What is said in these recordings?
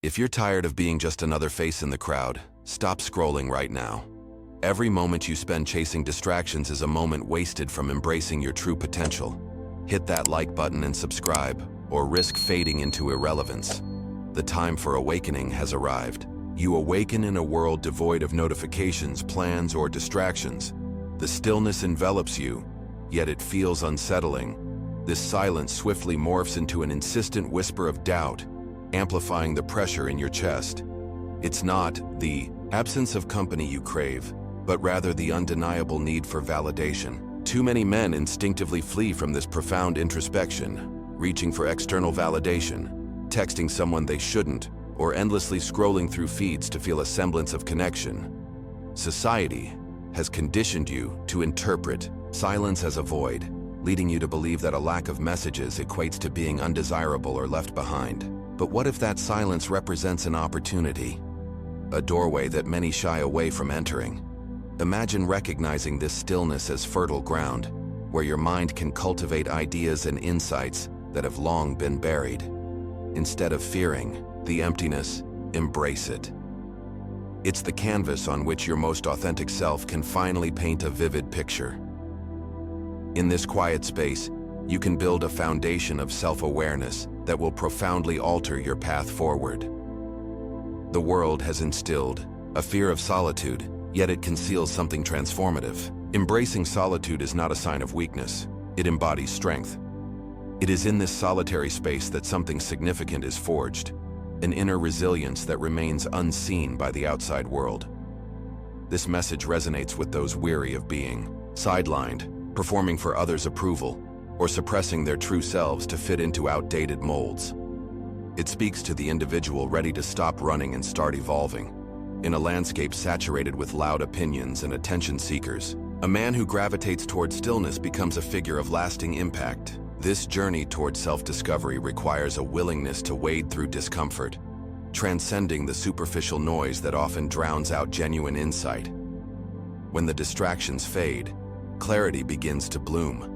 If you're tired of being just another face in the crowd, stop scrolling right now. Every moment you spend chasing distractions is a moment wasted from embracing your true potential. Hit that like button and subscribe, or risk fading into irrelevance. The time for awakening has arrived. You awaken in a world devoid of notifications, plans, or distractions. The stillness envelops you, yet it feels unsettling. This silence swiftly morphs into an insistent whisper of doubt, amplifying the pressure in your chest. It's not the absence of company you crave, but rather the undeniable need for validation. Too many men instinctively flee from this profound introspection, reaching for external validation, texting someone they shouldn't, or endlessly scrolling through feeds to feel a semblance of connection. Society has conditioned you to interpret silence as a void, leading you to believe that a lack of messages equates to being undesirable or left behind. But what if that silence represents an opportunity? A doorway that many shy away from entering. Imagine recognizing this stillness as fertile ground, where your mind can cultivate ideas and insights that have long been buried. Instead of fearing the emptiness, embrace it. It's the canvas on which your most authentic self can finally paint a vivid picture. In this quiet space, you can build a foundation of self-awareness that will profoundly alter your path forward. The world has instilled a fear of solitude, yet it conceals something transformative. Embracing solitude is not a sign of weakness. It embodies strength. It is in this solitary space that something significant is forged, an inner resilience that remains unseen by the outside world. This message resonates with those weary of being sidelined, performing for others' approval, or suppressing their true selves to fit into outdated molds. It speaks to the individual ready to stop running and start evolving. In a landscape saturated with loud opinions and attention seekers, a man who gravitates toward stillness becomes a figure of lasting impact. This journey toward self-discovery requires a willingness to wade through discomfort, transcending the superficial noise that often drowns out genuine insight. When the distractions fade, clarity begins to bloom.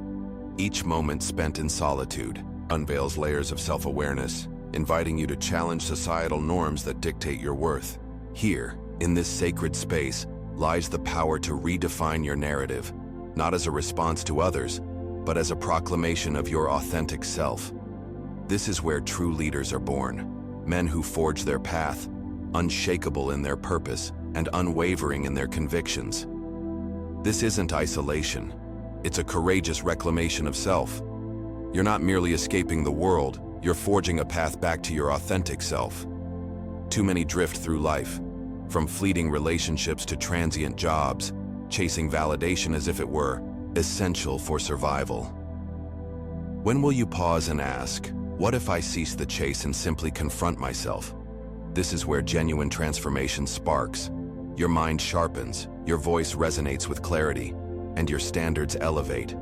Each moment spent in solitude unveils layers of self-awareness, inviting you to challenge societal norms that dictate your worth. Here, in this sacred space, lies the power to redefine your narrative, not as a response to others, but as a proclamation of your authentic self. This is where true leaders are born, men who forge their path, unshakable in their purpose and unwavering in their convictions. This isn't isolation. It's a courageous reclamation of self. You're not merely escaping the world, you're forging a path back to your authentic self. Too many drift through life, from fleeting relationships to transient jobs, chasing validation as if it were essential for survival. When will you pause and ask, what if I cease the chase and simply confront myself? This is where genuine transformation sparks. Your mind sharpens, your voice resonates with clarity, and your standards elevate.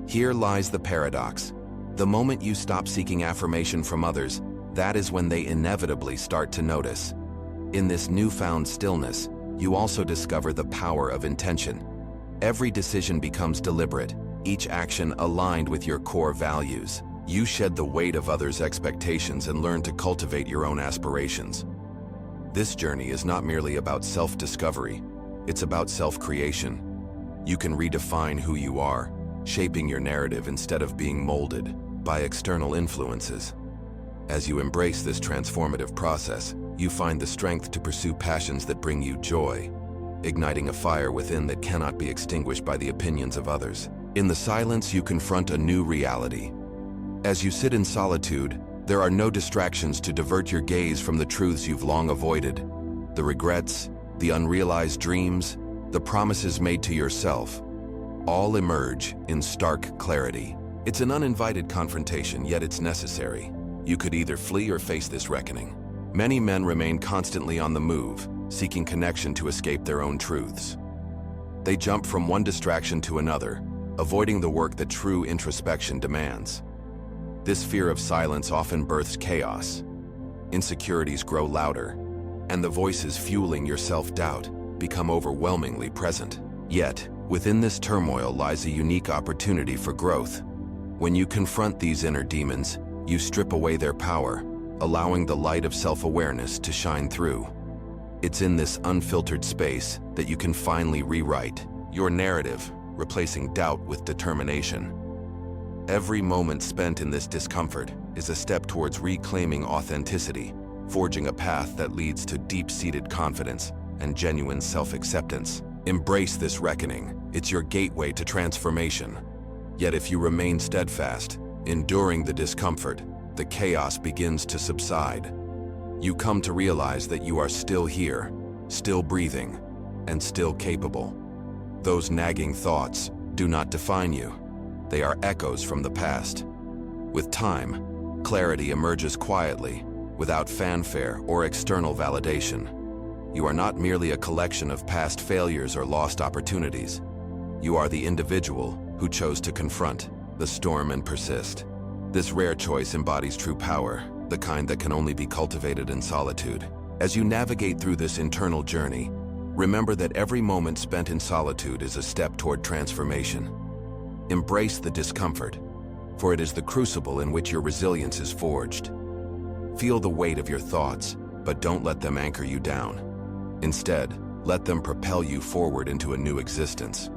Here lies the paradox. The moment you stop seeking affirmation from others, that is when they inevitably start to notice. In this newfound stillness, you also discover the power of intention. Every decision becomes deliberate, each action aligned with your core values. You shed the weight of others' expectations and learn to cultivate your own aspirations. This journey is not merely about self-discovery, it's about self-creation. You can redefine who you are, shaping your narrative instead of being molded by external influences. As you embrace this transformative process, you find the strength to pursue passions that bring you joy, igniting a fire within that cannot be extinguished by the opinions of others. In the silence, you confront a new reality. As you sit in solitude, there are no distractions to divert your gaze from the truths you've long avoided. The regrets, the unrealized dreams, the promises made to yourself, all emerge in stark clarity. It's an uninvited confrontation, yet it's necessary. You could either flee or face this reckoning. Many men remain constantly on the move, seeking connection to escape their own truths. They jump from one distraction to another, avoiding the work that true introspection demands. This fear of silence often births chaos. Insecurities grow louder, and the voices fueling your self-doubt become overwhelmingly present. Yet, within this turmoil lies a unique opportunity for growth. When you confront these inner demons, you strip away their power, allowing the light of self-awareness to shine through. It's in this unfiltered space that you can finally rewrite your narrative, replacing doubt with determination. Every moment spent in this discomfort is a step towards reclaiming authenticity, forging a path that leads to deep-seated confidence and genuine self-acceptance. Embrace this reckoning. It's your gateway to transformation. Yet if you remain steadfast, enduring the discomfort, the chaos begins to subside. You come to realize that you are still here, still breathing, and still capable. Those nagging thoughts do not define you. They are echoes from the past. With time, clarity emerges quietly, without fanfare or external validation. You are not merely a collection of past failures or lost opportunities. You are the individual who chose to confront the storm and persist. This rare choice embodies true power, the kind that can only be cultivated in solitude. As you navigate through this internal journey, remember that every moment spent in solitude is a step toward transformation. Embrace the discomfort, for it is the crucible in which your resilience is forged. Feel the weight of your thoughts, but don't let them anchor you down. Instead, let them propel you forward into a new existence.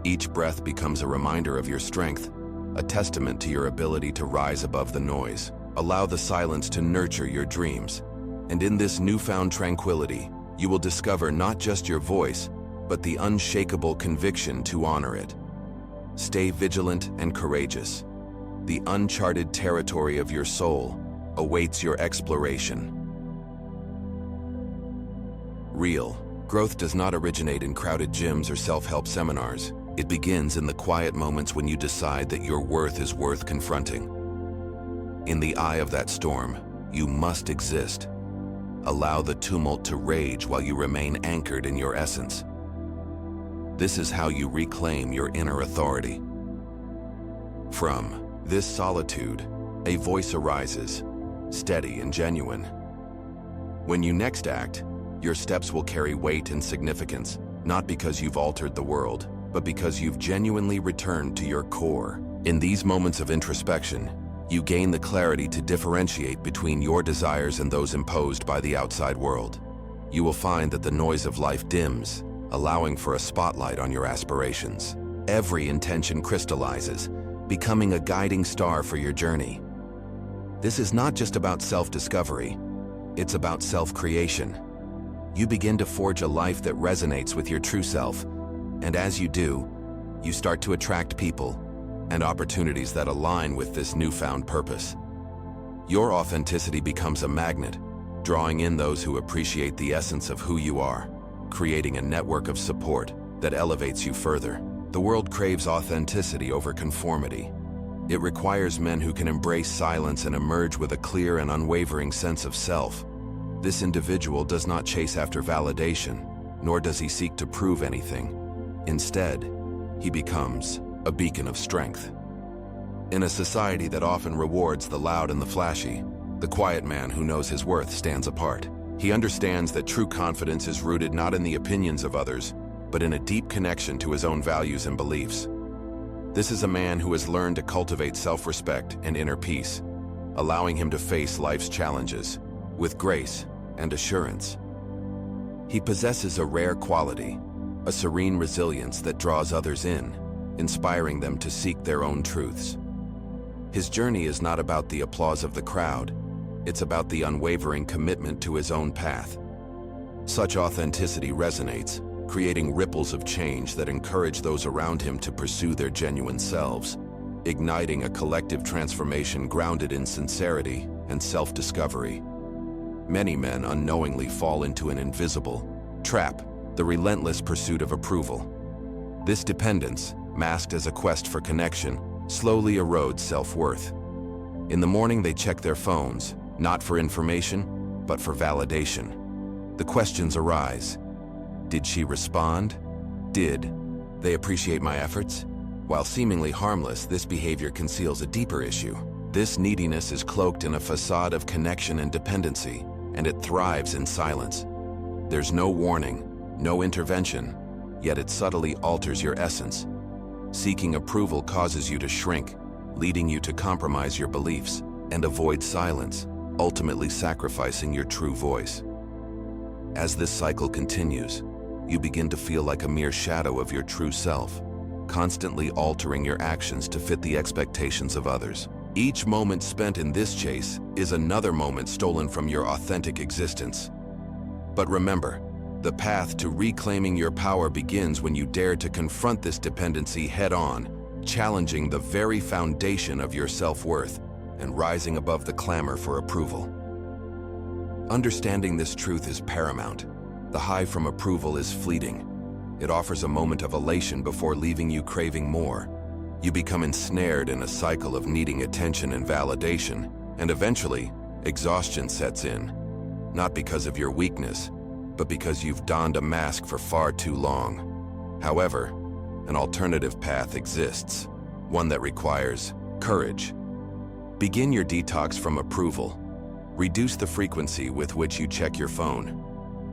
Each breath becomes a reminder of your strength, a testament to your ability to rise above the noise. Allow the silence to nurture your dreams. And in this newfound tranquility, you will discover not just your voice, but the unshakable conviction to honor it. Stay vigilant and courageous. The uncharted territory of your soul awaits your exploration. Real growth does not originate in crowded gyms or self-help seminars. It begins in the quiet moments when you decide that your worth is worth confronting. In the eye of that storm, you must exist. Allow the tumult to rage while you remain anchored in your essence. This is how you reclaim your inner authority. From this solitude, a voice arises, steady and genuine. When you next act, your steps will carry weight and significance, not because you've altered the world, but because you've genuinely returned to your core. In these moments of introspection, you gain the clarity to differentiate between your desires and those imposed by the outside world. You will find that the noise of life dims, allowing for a spotlight on your aspirations. Every intention crystallizes, becoming a guiding star for your journey. This is not just about self-discovery, it's about self-creation. You begin to forge a life that resonates with your true self, and as you do, you start to attract people and opportunities that align with this newfound purpose. Your authenticity becomes a magnet, drawing in those who appreciate the essence of who you are, creating a network of support that elevates you further. The world craves authenticity over conformity. It requires men who can embrace silence and emerge with a clear and unwavering sense of self. This individual does not chase after validation, nor does he seek to prove anything. Instead, he becomes a beacon of strength. In a society that often rewards the loud and the flashy, the quiet man who knows his worth stands apart. He understands that true confidence is rooted not in the opinions of others, but in a deep connection to his own values and beliefs. This is a man who has learned to cultivate self-respect and inner peace, allowing him to face life's challenges with grace and assurance. He possesses a rare quality, a serene resilience that draws others in, inspiring them to seek their own truths. His journey is not about the applause of the crowd, it's about the unwavering commitment to his own path. Such authenticity resonates, creating ripples of change that encourage those around him to pursue their genuine selves, igniting a collective transformation grounded in sincerity and self-discovery. Many men unknowingly fall into an invisible trap, the relentless pursuit of approval. This dependence, masked as a quest for connection, slowly erodes self-worth. In the morning they check their phones, not for information, but for validation. The questions arise. Did she respond? Did they appreciate my efforts? While seemingly harmless, this behavior conceals a deeper issue. This neediness is cloaked in a facade of connection and dependency, and it thrives in silence. There's no warning, no intervention, yet it subtly alters your essence. Seeking approval causes you to shrink, leading you to compromise your beliefs and avoid silence. ultimately sacrificing your true voice. As this cycle continues, you begin to feel like a mere shadow of your true self, constantly altering your actions to fit the expectations of others. Each moment spent in this chase is another moment stolen from your authentic existence. But remember, the path to reclaiming your power begins when you dare to confront this dependency head-on, challenging the very foundation of your self-worth and rising above the clamor for approval. Understanding this truth is paramount. The high from approval is fleeting. It offers a moment of elation before leaving you craving more. You become ensnared in a cycle of needing attention and validation, and eventually, exhaustion sets in. Not because of your weakness, but because you've donned a mask for far too long. However, an alternative path exists, one that requires courage. Begin your detox from approval. Reduce the frequency with which you check your phone.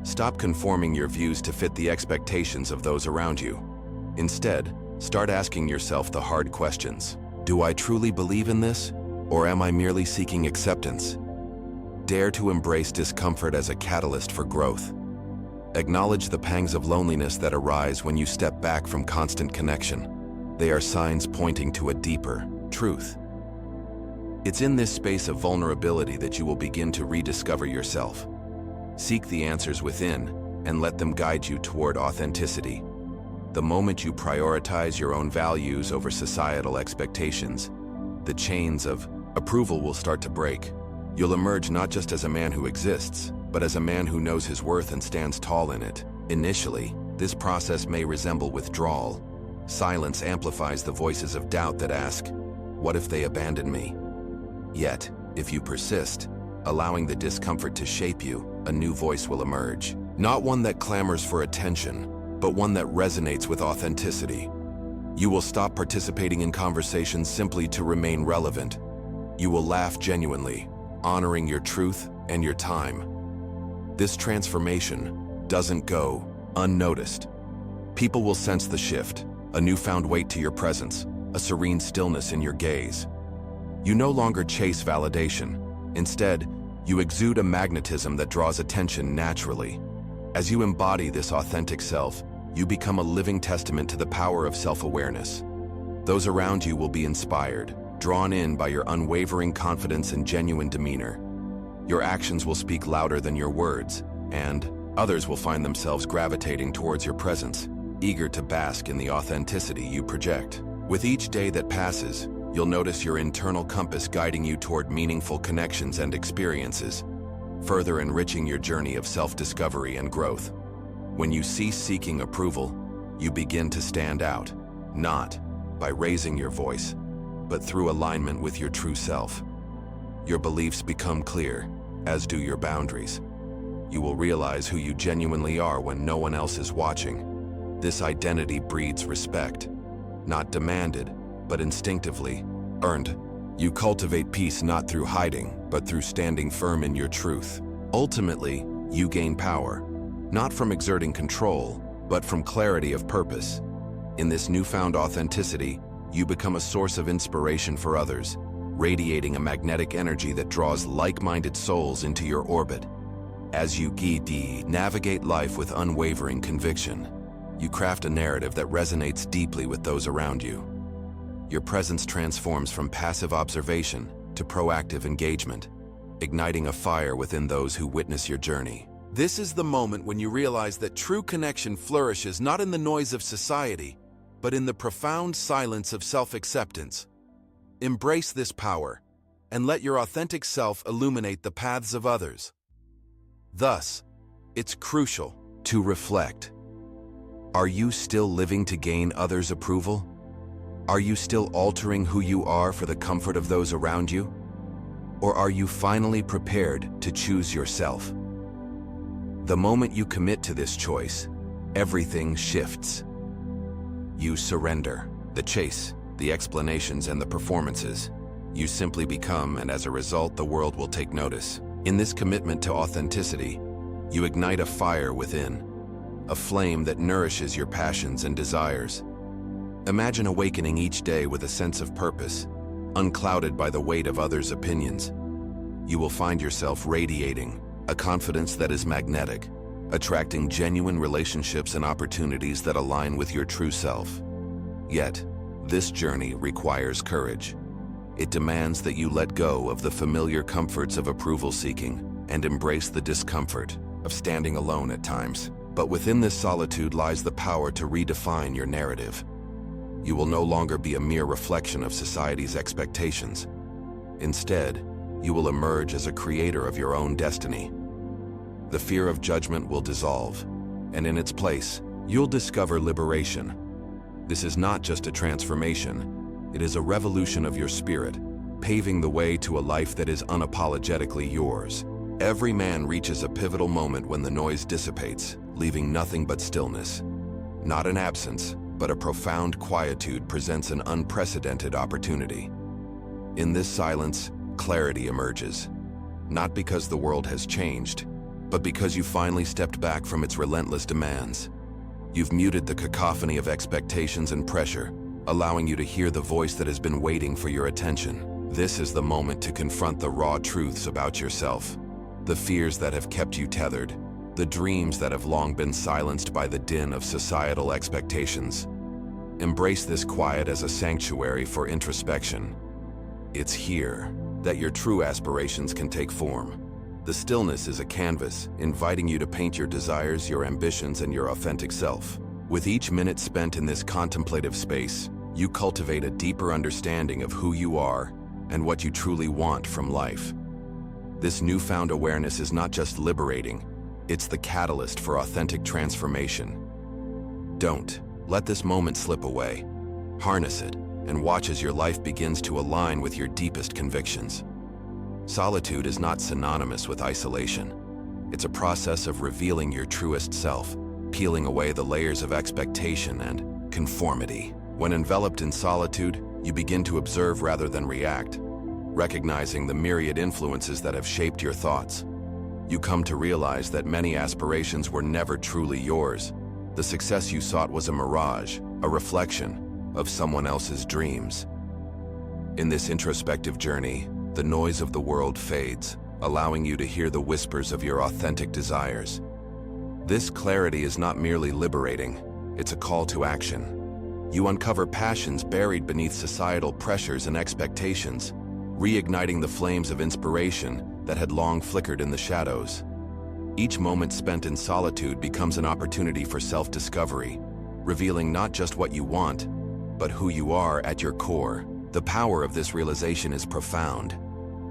Stop conforming your views to fit the expectations of those around you. Instead, start asking yourself the hard questions. Do I truly believe in this, or am I merely seeking acceptance? Dare to embrace discomfort as a catalyst for growth. Acknowledge the pangs of loneliness that arise when you step back from constant connection. They are signs pointing to a deeper truth. It's in this space of vulnerability that you will begin to rediscover yourself. Seek the answers within and let them guide you toward authenticity. The moment you prioritize your own values over societal expectations, the chains of approval will start to break. You'll emerge not just as a man who exists, but as a man who knows his worth and stands tall in it. Initially, this process may resemble withdrawal. Silence amplifies the voices of doubt that ask, "What if they abandon me?" Yet, if you persist, allowing the discomfort to shape you, a new voice will emerge. Not one that clamors for attention, but one that resonates with authenticity. You will stop participating in conversations simply to remain relevant. You will laugh genuinely, honoring your truth and your time. This transformation doesn't go unnoticed. People will sense the shift, a newfound weight to your presence, a serene stillness in your gaze. You no longer chase validation. Instead, you exude a magnetism that draws attention naturally. As you embody this authentic self, you become a living testament to the power of self-awareness. Those around you will be inspired, drawn in by your unwavering confidence and genuine demeanor. Your actions will speak louder than your words, and others will find themselves gravitating towards your presence, eager to bask in the authenticity you project. With each day that passes, you'll notice your internal compass guiding you toward meaningful connections and experiences, further enriching your journey of self-discovery and growth. When you cease seeking approval, you begin to stand out, not by raising your voice, but through alignment with your true self. Your beliefs become clear, as do your boundaries. You will realize who you genuinely are when no one else is watching. This identity breeds respect, not demanded, but instinctively earned. You cultivate peace not through hiding, but through standing firm in your truth. Ultimately, you gain power, not from exerting control, but from clarity of purpose. In this newfound authenticity, you become a source of inspiration for others, radiating a magnetic energy that draws like-minded souls into your orbit. As you navigate life with unwavering conviction, you craft a narrative that resonates deeply with those around you. Your presence transforms from passive observation to proactive engagement, igniting a fire within those who witness your journey. This is the moment when you realize that true connection flourishes not in the noise of society, but in the profound silence of self-acceptance. Embrace this power, and let your authentic self illuminate the paths of others. Thus, it's crucial to reflect. Are you still living to gain others' approval? Are you still altering who you are for the comfort of those around you? Or are you finally prepared to choose yourself? The moment you commit to this choice, everything shifts. You surrender the chase, the explanations, and the performances. You simply become, and as a result, the world will take notice. In this commitment to authenticity, you ignite a fire within, a flame that nourishes your passions and desires. Imagine awakening each day with a sense of purpose, unclouded by the weight of others' opinions. you will find yourself radiating a confidence that is magnetic, attracting genuine relationships and opportunities that align with your true self. Yet, this journey requires courage. It demands that you let go of the familiar comforts of approval-seeking and embrace the discomfort of standing alone at times. But within this solitude lies the power to redefine your narrative. You will no longer be a mere reflection of society's expectations. Instead, you will emerge as a creator of your own destiny. The fear of judgment will dissolve, and in its place, you'll discover liberation. This is not just a transformation, it is a revolution of your spirit, paving the way to a life that is unapologetically yours. Every man reaches a pivotal moment when the noise dissipates, leaving nothing but stillness. Not an absence, but a profound quietude presents an unprecedented opportunity. In this silence, clarity emerges. Not because the world has changed, but because you finally stepped back from its relentless demands. You've muted the cacophony of expectations and pressure, allowing you to hear the voice that has been waiting for your attention. This is the moment to confront the raw truths about yourself, the fears that have kept you tethered, the dreams that have long been silenced by the din of societal expectations. Embrace this quiet as a sanctuary for introspection. It's here that your true aspirations can take form. The stillness is a canvas, inviting you to paint your desires, your ambitions, and your authentic self. With each minute spent in this contemplative space, you cultivate a deeper understanding of who you are and what you truly want from life. This newfound awareness is not just liberating, it's the catalyst for authentic transformation. Don't let this moment slip away. Harness it and watch as your life begins to align with your deepest convictions. Solitude is not synonymous with isolation. It's a process of revealing your truest self, peeling away the layers of expectation and conformity. When enveloped in solitude, you begin to observe rather than react, recognizing the myriad influences that have shaped your thoughts. You come to realize that many aspirations were never truly yours. The success you sought was a mirage, a reflection of someone else's dreams. In this introspective journey, the noise of the world fades, allowing you to hear the whispers of your authentic desires. This clarity is not merely liberating, it's a call to action. You uncover passions buried beneath societal pressures and expectations, reigniting the flames of inspiration that had long flickered in the shadows. Each moment spent in solitude becomes an opportunity for self-discovery, revealing not just what you want, but who you are at your core. The power of this realization is profound.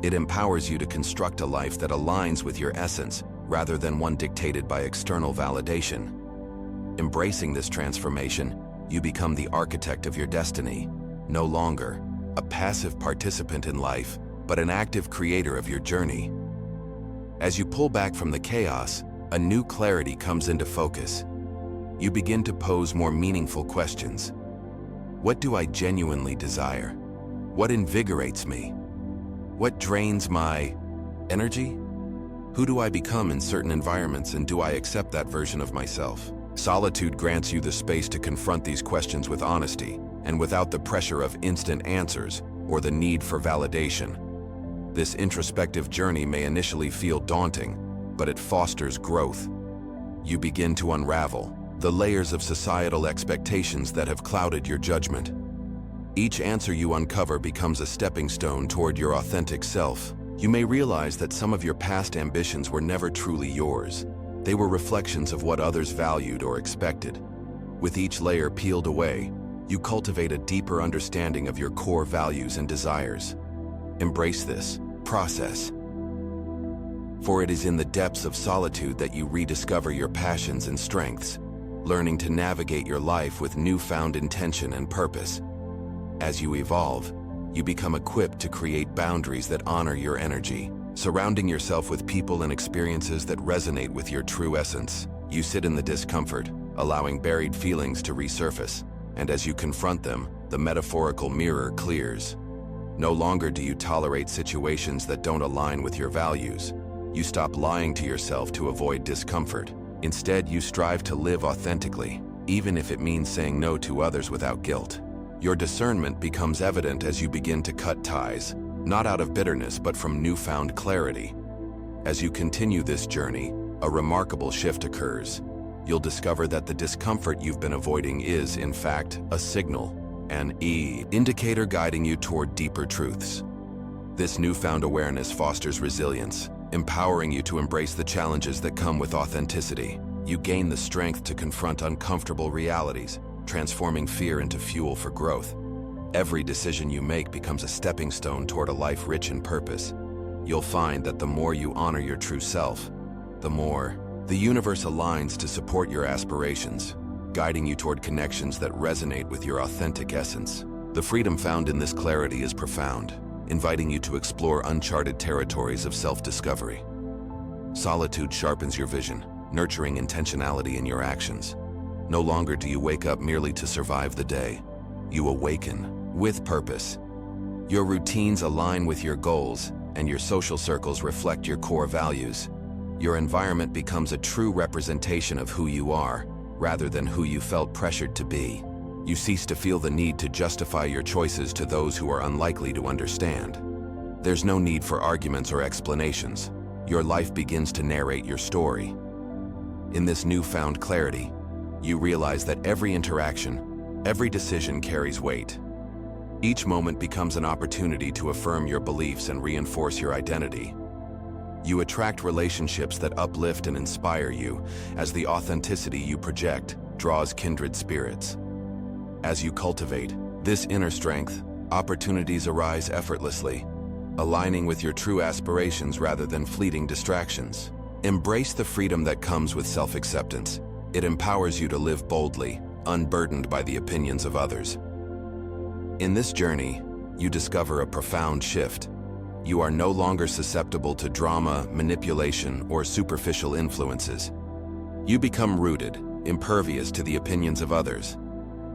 It empowers you to construct a life that aligns with your essence rather than one dictated by external validation. Embracing this transformation, you become the architect of your destiny, no longer a passive participant in life, but an active creator of your journey. As you pull back from the chaos, a new clarity comes into focus. You begin to pose more meaningful questions. What do I genuinely desire? What invigorates me? What drains my energy? Who do I become in certain environments, and do I accept that version of myself? Solitude grants you the space to confront these questions with honesty and without the pressure of instant answers or the need for validation. This introspective journey may initially feel daunting, but it fosters growth. You begin to unravel the layers of societal expectations that have clouded your judgment. Each answer you uncover becomes a stepping stone toward your authentic self. You may realize that some of your past ambitions were never truly yours. They were reflections of what others valued or expected. With each layer peeled away, you cultivate a deeper understanding of your core values and desires. Embrace this process, for it is in the depths of solitude that you rediscover your passions and strengths, learning to navigate your life with newfound intention and purpose. As you evolve, you become equipped to create boundaries that honor your energy, surrounding yourself with people and experiences that resonate with your true essence. You sit in the discomfort, allowing buried feelings to resurface, and as you confront them, the metaphorical mirror clears. No longer do you tolerate situations that don't align with your values. You stop lying to yourself to avoid discomfort. Instead, you strive to live authentically, even if it means saying no to others without guilt. Your discernment becomes evident as you begin to cut ties, not out of bitterness but from newfound clarity. As you continue this journey, a remarkable shift occurs. You'll discover that the discomfort you've been avoiding is, in fact, a signal, an indicator guiding you toward deeper truths. This newfound awareness fosters resilience, empowering you to embrace the challenges that come with authenticity. You gain the strength to confront uncomfortable realities, transforming fear into fuel for growth. Every decision you make becomes a stepping stone toward a life rich in purpose. You'll find that the more you honor your true self, the more the universe aligns to support your aspirations, guiding you toward connections that resonate with your authentic essence. The freedom found in this clarity is profound, inviting you to explore uncharted territories of self-discovery. Solitude sharpens your vision, nurturing intentionality in your actions. No longer do you wake up merely to survive the day. You awaken with purpose. Your routines align with your goals, and your social circles reflect your core values. Your environment becomes a true representation of who you are, rather than who you felt pressured to be. You cease to feel the need to justify your choices to those who are unlikely to understand. There's no need for arguments or explanations. Your life begins to narrate your story. In this newfound clarity, you realize that every interaction, every decision carries weight. Each moment becomes an opportunity to affirm your beliefs and reinforce your identity. You attract relationships that uplift and inspire you, as the authenticity you project draws kindred spirits. As you cultivate this inner strength, opportunities arise effortlessly, aligning with your true aspirations rather than fleeting distractions. Embrace the freedom that comes with self-acceptance. It empowers you to live boldly, unburdened by the opinions of others. In this journey, you discover a profound shift. You are no longer susceptible to drama, manipulation, or superficial influences. You become rooted, impervious to the opinions of others.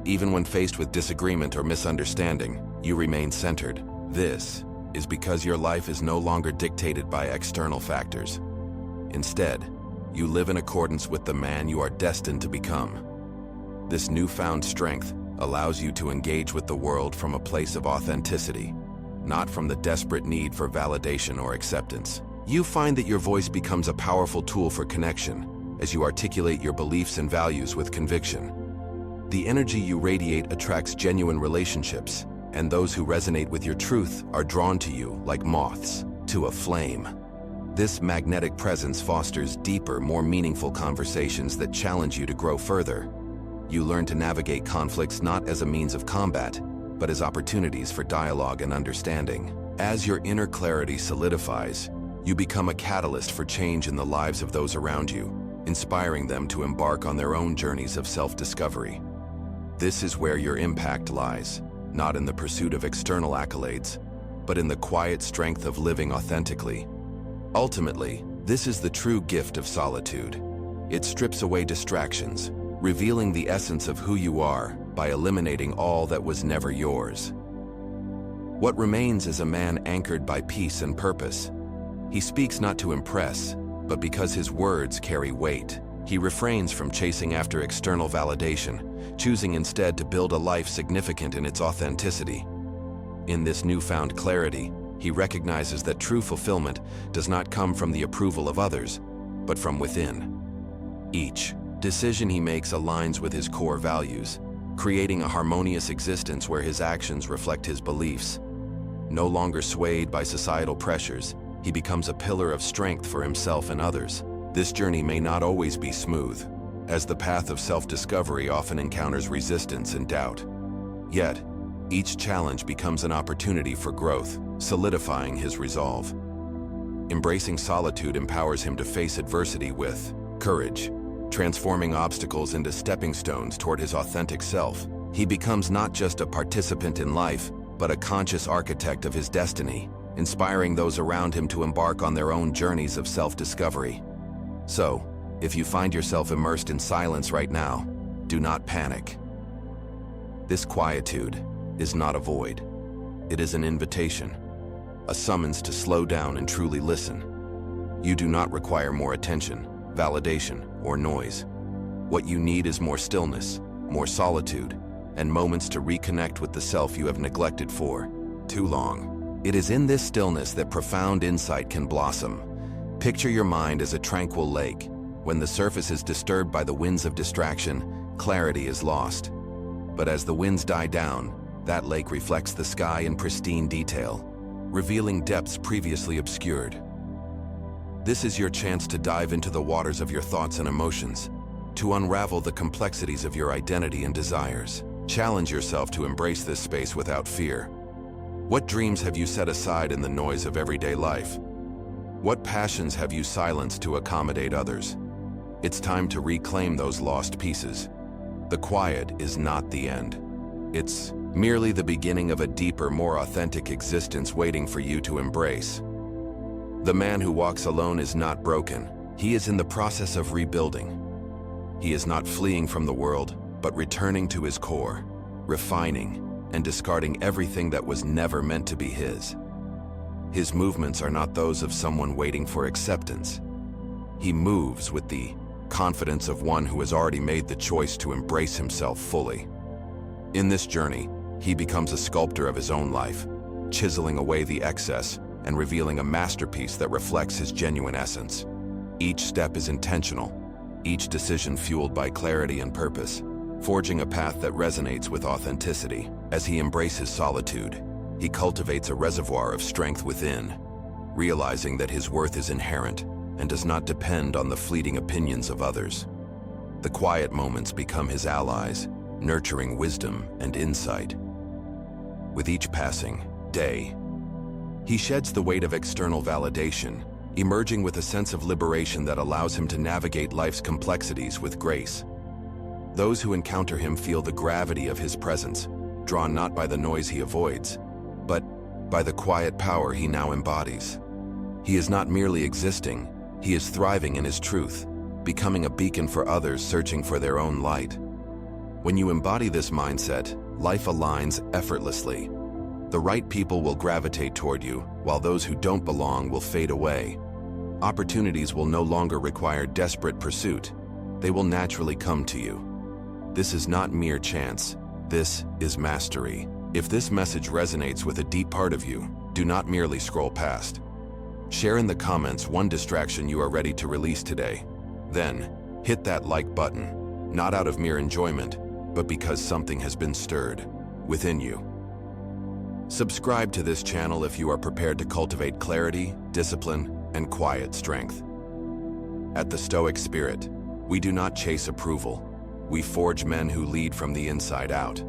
Even when faced with disagreement or misunderstanding, you remain centered. This is because your life is no longer dictated by external factors. Instead, you live in accordance with the man you are destined to become. This newfound strength allows you to engage with the world from a place of authenticity, not from the desperate need for validation or acceptance. You find that your voice becomes a powerful tool for connection as you articulate your beliefs and values with conviction. The energy you radiate attracts genuine relationships, and those who resonate with your truth are drawn to you like moths to a flame. This magnetic presence fosters deeper, more meaningful conversations that challenge you to grow further. You learn to navigate conflicts not as a means of combat, but as opportunities for dialogue and understanding. As your inner clarity solidifies, you become a catalyst for change in the lives of those around you, inspiring them to embark on their own journeys of self-discovery. This is where your impact lies, not in the pursuit of external accolades, but in the quiet strength of living authentically. Ultimately, this is the true gift of solitude. It strips away distractions, revealing the essence of who you are by eliminating all that was never yours. What remains is a man anchored by peace and purpose. He speaks not to impress, but because his words carry weight. He refrains from chasing after external validation, choosing instead to build a life significant in its authenticity. In this newfound clarity, he recognizes that true fulfillment does not come from the approval of others, but from within. Each decision he makes aligns with his core values, creating a harmonious existence where his actions reflect his beliefs. No longer swayed by societal pressures, he becomes a pillar of strength for himself and others. This journey may not always be smooth, as the path of self-discovery often encounters resistance and doubt. Yet, each challenge becomes an opportunity for growth, solidifying his resolve. Embracing solitude empowers him to face adversity with courage, transforming obstacles into stepping stones toward his authentic self. He becomes not just a participant in life, but a conscious architect of his destiny, inspiring those around him to embark on their own journeys of self-discovery. So, if you find yourself immersed in silence right now, do not panic. This quietude is not a void. It is an invitation, a summons to slow down and truly listen. You do not require more attention, validation, or noise. What you need is more stillness, more solitude, and moments to reconnect with the self you have neglected for too long. It is in this stillness that profound insight can blossom. Picture your mind as a tranquil lake. When the surface is disturbed by the winds of distraction, clarity is lost. But as the winds die down, that lake reflects the sky in pristine detail, revealing depths previously obscured. This is your chance to dive into the waters of your thoughts and emotions, to unravel the complexities of your identity and desires. Challenge yourself to embrace this space without fear. What dreams have you set aside in the noise of everyday life? What passions have you silenced to accommodate others? It's time to reclaim those lost pieces. The quiet is not the end. It's merely the beginning of a deeper, more authentic existence waiting for you to embrace. The man who walks alone is not broken. He is in the process of rebuilding. He is not fleeing from the world, but returning to his core, refining and discarding everything that was never meant to be his. His movements are not those of someone waiting for acceptance. He moves with the confidence of one who has already made the choice to embrace himself fully. In this journey, he becomes a sculptor of his own life, chiseling away the excess and revealing a masterpiece that reflects his genuine essence. Each step is intentional, each decision fueled by clarity and purpose, forging a path that resonates with authenticity. As he embraces solitude, he cultivates a reservoir of strength within, realizing that his worth is inherent and does not depend on the fleeting opinions of others. The quiet moments become his allies, nurturing wisdom and insight. With each passing day, he sheds the weight of external validation, emerging with a sense of liberation that allows him to navigate life's complexities with grace. Those who encounter him feel the gravity of his presence, drawn not by the noise he avoids, but by the quiet power he now embodies. He is not merely existing, he is thriving in his truth, becoming a beacon for others searching for their own light. When you embody this mindset, life aligns effortlessly. The right people will gravitate toward you, while those who don't belong will fade away. Opportunities will no longer require desperate pursuit. They will naturally come to you. This is not mere chance. This is mastery. If this message resonates with a deep part of you, do not merely scroll past. Share in the comments one distraction you are ready to release today. Then, hit that like button, not out of mere enjoyment, but because something has been stirred within you. Subscribe to this channel if you are prepared to cultivate clarity, discipline, and quiet strength. At the Stoic Spirit, we do not chase approval. We forge men who lead from the inside out.